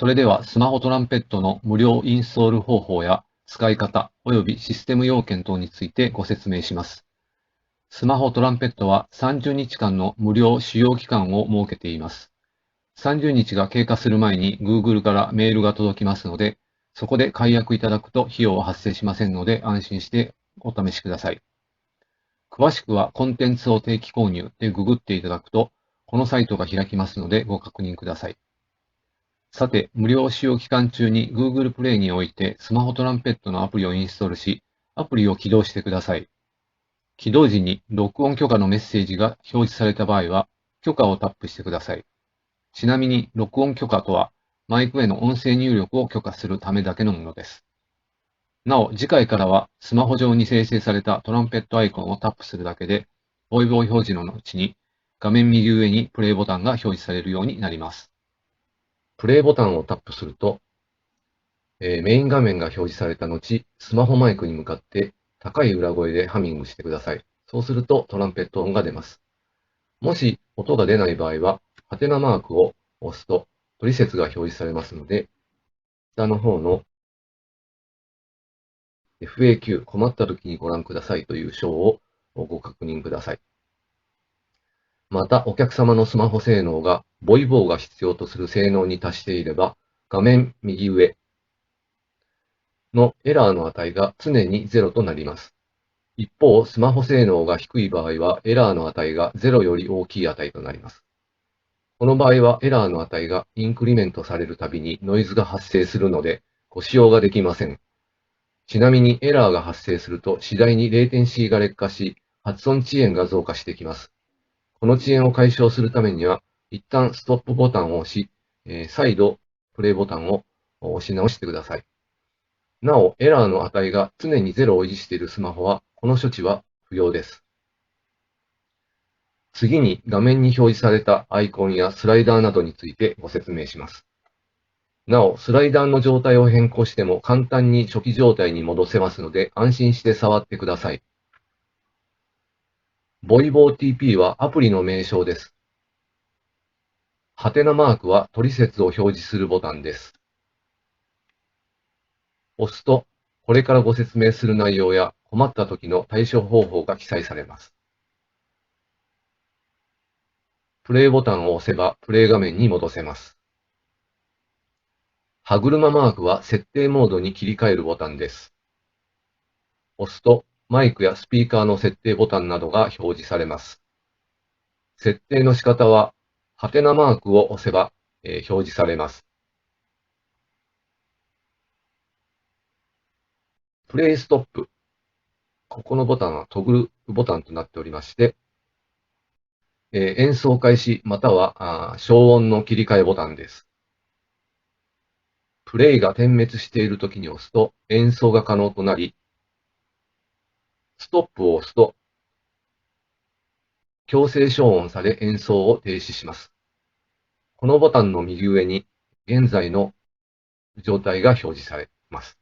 それではスマホトランペットの無料インストール方法や使い方及びシステム要件等についてご説明します。スマホトランペットは30日間の無料使用期間を設けています。30日が経過する前に Google からメールが届きますので、そこで解約いただくと費用は発生しませんので安心してお試しください。詳しくはコンテンツを定期購入でググっていただくと、このサイトが開きますのでご確認ください。さて、無料使用期間中に Google プレイにおいてスマホトランペットのアプリをインストールし、アプリを起動してください。起動時に録音許可のメッセージが表示された場合は、許可をタップしてください。ちなみに、録音許可とは、マイクへの音声入力を許可するためだけのものです。なお、次回からは、スマホ上に生成されたトランペットアイコンをタップするだけで、ボイボイ表示の後に、画面右上にプレイボタンが表示されるようになります。プレイボタンをタップすると、メイン画面が表示された後、スマホマイクに向かって高い裏声でハミングしてください。そうするとトランペット音が出ます。もし音が出ない場合は、ハテナマークを押すとトリセツが表示されますので、下の方の FAQ 困った時にご覧くださいという章をご確認ください。また、お客様のスマホ性能がボイボーが必要とする性能に達していれば、画面右上のエラーの値が常に0となります。一方、スマホ性能が低い場合は、エラーの値が0より大きい値となります。この場合は、エラーの値がインクリメントされるたびにノイズが発生するので、ご使用ができません。ちなみに、エラーが発生すると、次第にレイテンシーが劣化し、発音遅延が増加してきます。この遅延を解消するためには、一旦ストップボタンを押し、再度プレイボタンを押し直してください。なお、エラーの値が常に0を維持しているスマホは、この処置は不要です。次に画面に表示されたアイコンやスライダーなどについてご説明します。なお、スライダーの状態を変更しても簡単に初期状態に戻せますので、安心して触ってください。ボイボー TP はアプリの名称です。ハテナマークはトリセツを表示するボタンです。押すと、これからご説明する内容や困った時の対処方法が記載されます。プレイボタンを押せばプレイ画面に戻せます。歯車マークは設定モードに切り替えるボタンです。押すと、マイクやスピーカーの設定ボタンなどが表示されます。設定の仕方は、ハテナマークを押せば、表示されます。プレイストップ。ここのボタンはトグルボタンとなっておりまして、演奏開始または消音の切り替えボタンです。プレイが点滅しているときに押すと演奏が可能となり、ストップを押すと強制消音され演奏を停止します。このボタンの右上に現在の状態が表示されます。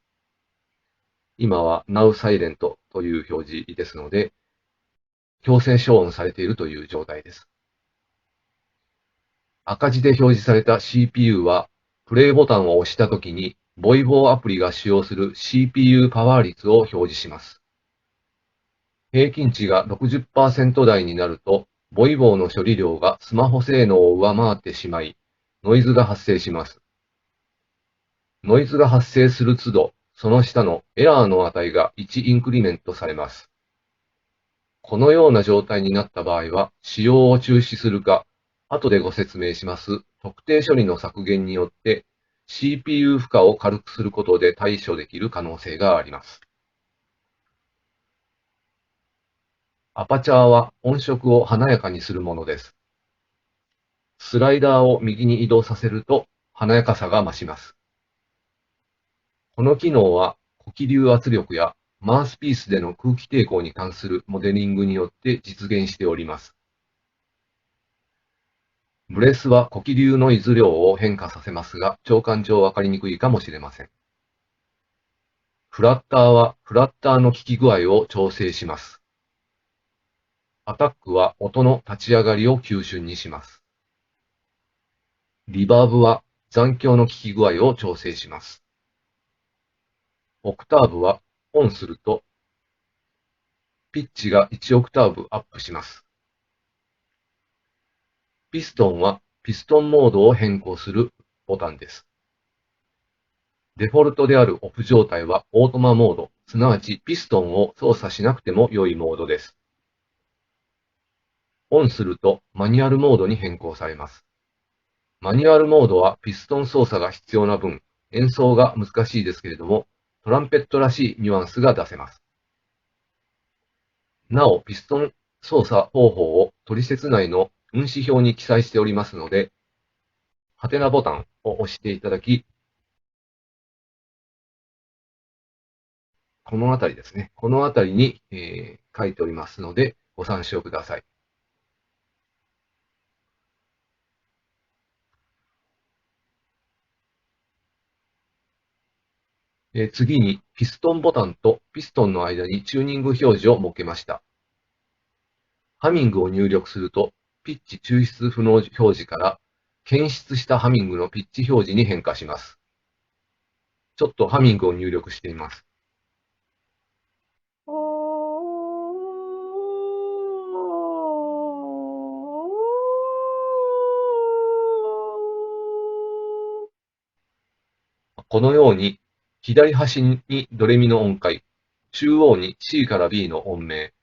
今は Now Silent という表示ですので、強制消音されているという状態です。赤字で表示された CPU は、プレイボタンを押したときに、ボイボーアプリが使用する CPU パワー率を表示します。平均値が60%台になると、ボイボーの処理量がスマホ性能を上回ってしまい、ノイズが発生します。ノイズが発生する都度、その下のエラーの値が1インクリメントされます。このような状態になった場合は、使用を中止するか、後でご説明します特定処理の削減によって CPU 負荷を軽くすることで対処できる可能性があります。アパチャーは音色を華やかにするものです。スライダーを右に移動させると華やかさが増します。この機能は呼気流圧力やマウスピースでの空気抵抗に関するモデリングによって実現しております。ブレスは呼気流ノイズ量を変化させますが、長官上わかりにくいかもしれません。フラッターはフラッターの効き具合を調整します。アタックは音の立ち上がりを急峻にします。リバーブは残響の効き具合を調整します。オクターブはオンするとピッチが1オクターブアップします。ピストンはピストンモードを変更するボタンです。デフォルトであるオフ状態はオートマモード、すなわちピストンを操作しなくても良いモードです。オンするとマニュアルモードに変更されます。マニュアルモードはピストン操作が必要な分、演奏が難しいですけれども、トランペットらしいニュアンスが出せます。なお、ピストン操作方法を取説内の運指表に記載しておりますので、ハテナボタンを押していただき、このあたりですね。このあたりに、書いておりますので、ご参照ください。次に、ピストンボタンとピストンの間にチューニング表示を設けました。ハミングを入力すると、ピッチ抽出不能表示から検出したハミングのピッチ表示に変化します。ちょっとハミングを入力してみます。このように、左端にドレミの音階、中央に C から B の音名、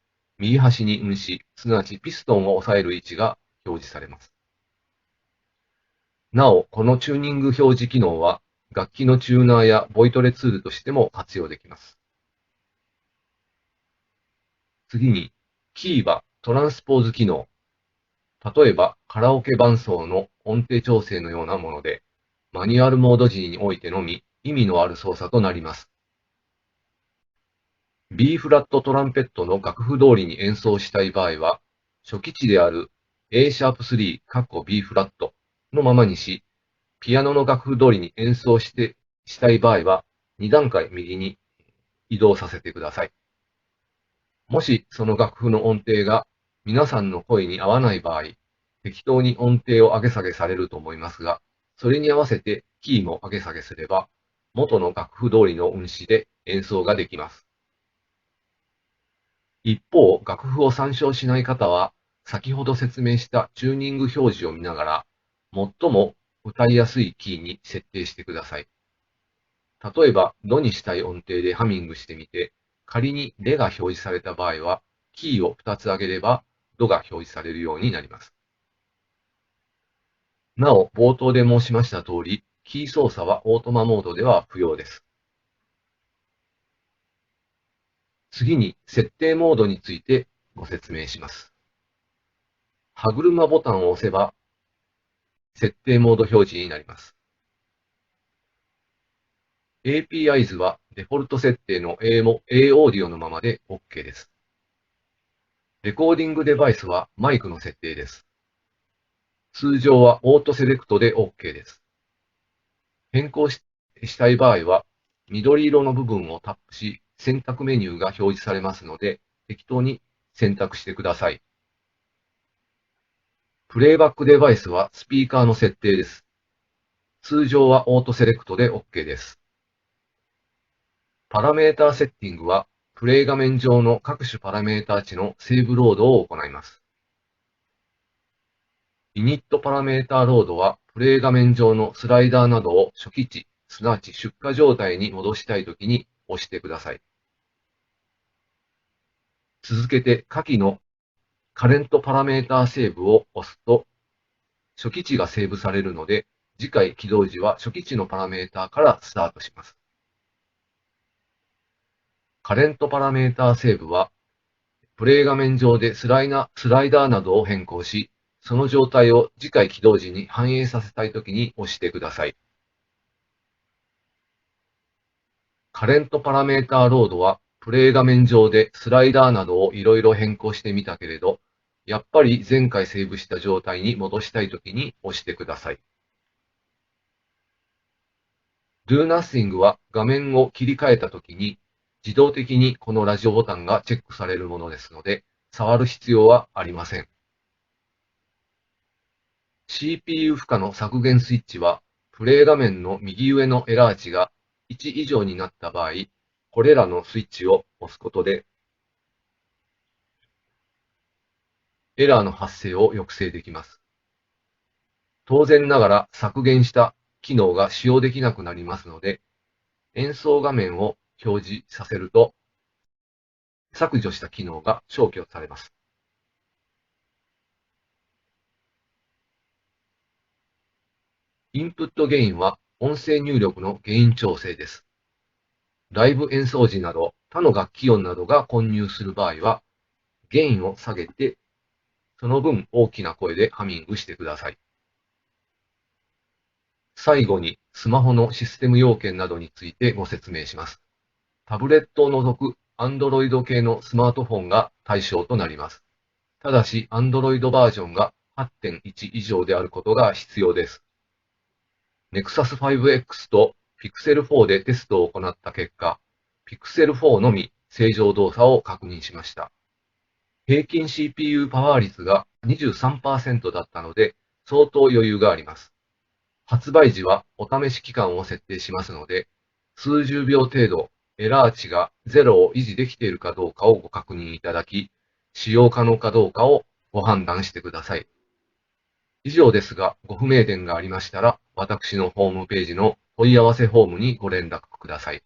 右端に運指、すなわちピストンを押さえる位置が表示されます。なお、このチューニング表示機能は、楽器のチューナーやボイトレツールとしても活用できます。次に、キーはトランスポーズ機能。例えば、カラオケ伴奏の音程調整のようなもので、マニュアルモード時においてのみ意味のある操作となります。B フラットトランペットの楽譜通りに演奏したい場合は、初期値である A シャープ3、B フラットのままにし、ピアノの楽譜通りに演奏したい場合は、2段階右に移動させてください。もしその楽譜の音程が皆さんの声に合わない場合、適当に音程を上げ下げされると思いますが、それに合わせてキーも上げ下げすれば、元の楽譜通りの運指で演奏ができます。一方、楽譜を参照しない方は、先ほど説明したチューニング表示を見ながら、最も歌いやすいキーに設定してください。例えば、ドにしたい音程でハミングしてみて、仮にレが表示された場合は、キーを2つ上げれば、ドが表示されるようになります。なお、冒頭で申しました通り、キー操作はオートマモードでは不要です。次に、設定モードについてご説明します。歯車ボタンを押せば、設定モード表示になります。APIs はデフォルト設定の A オーディオのままで OK です。レコーディングデバイスはマイクの設定です。通常はオートセレクトで OK です。変更したい場合は、緑色の部分をタップし、選択メニューが表示されますので、適当に選択してください。プレイバックデバイスはスピーカーの設定です。通常はオートセレクトで OK です。パラメータセッティングは、プレイ画面上の各種パラメータ値のセーブロードを行います。イニットパラメータロードは、プレイ画面上のスライダーなどを初期値、すなわち出荷状態に戻したいときに押してください。続けて下記のカレントパラメータセーブを押すと、初期値がセーブされるので、次回起動時は初期値のパラメータからスタートします。カレントパラメータセーブは、プレイ画面上でスライダーなどを変更し、その状態を次回起動時に反映させたいときに押してください。カレントパラメータロードは、プレイ画面上でスライダーなどをいろいろ変更してみたけれど、やっぱり前回セーブした状態に戻したいときに押してください。Do Nothing は画面を切り替えたときに、自動的にこのラジオボタンがチェックされるものですので、触る必要はありません。CPU 負荷の削減スイッチは、プレイ画面の右上のエラー値が1以上になった場合、これらのスイッチを押すことで、エラーの発生を抑制できます。当然ながら削減した機能が使用できなくなりますので、演奏画面を表示させると、削除した機能が消去されます。インプットゲインは音声入力のゲイン調整です。ライブ演奏時など他の楽器音などが混入する場合は、ゲインを下げて、その分大きな声でハミングしてください。最後にスマホのシステム要件などについてご説明します。タブレットを除く Android 系のスマートフォンが対象となります。ただし Android バージョンが 8.1 以上であることが必要です。Nexus 5X と Pixel 4でテストを行った結果、Pixel 4のみ正常動作を確認しました。平均 CPU パワー率が 23% だったので、相当余裕があります。発売時はお試し期間を設定しますので、数十秒程度エラー値が0を維持できているかどうかをご確認いただき、使用可能かどうかをご判断してください。以上ですが、ご不明点がありましたら、私のホームページの問い合わせフォームにご連絡ください。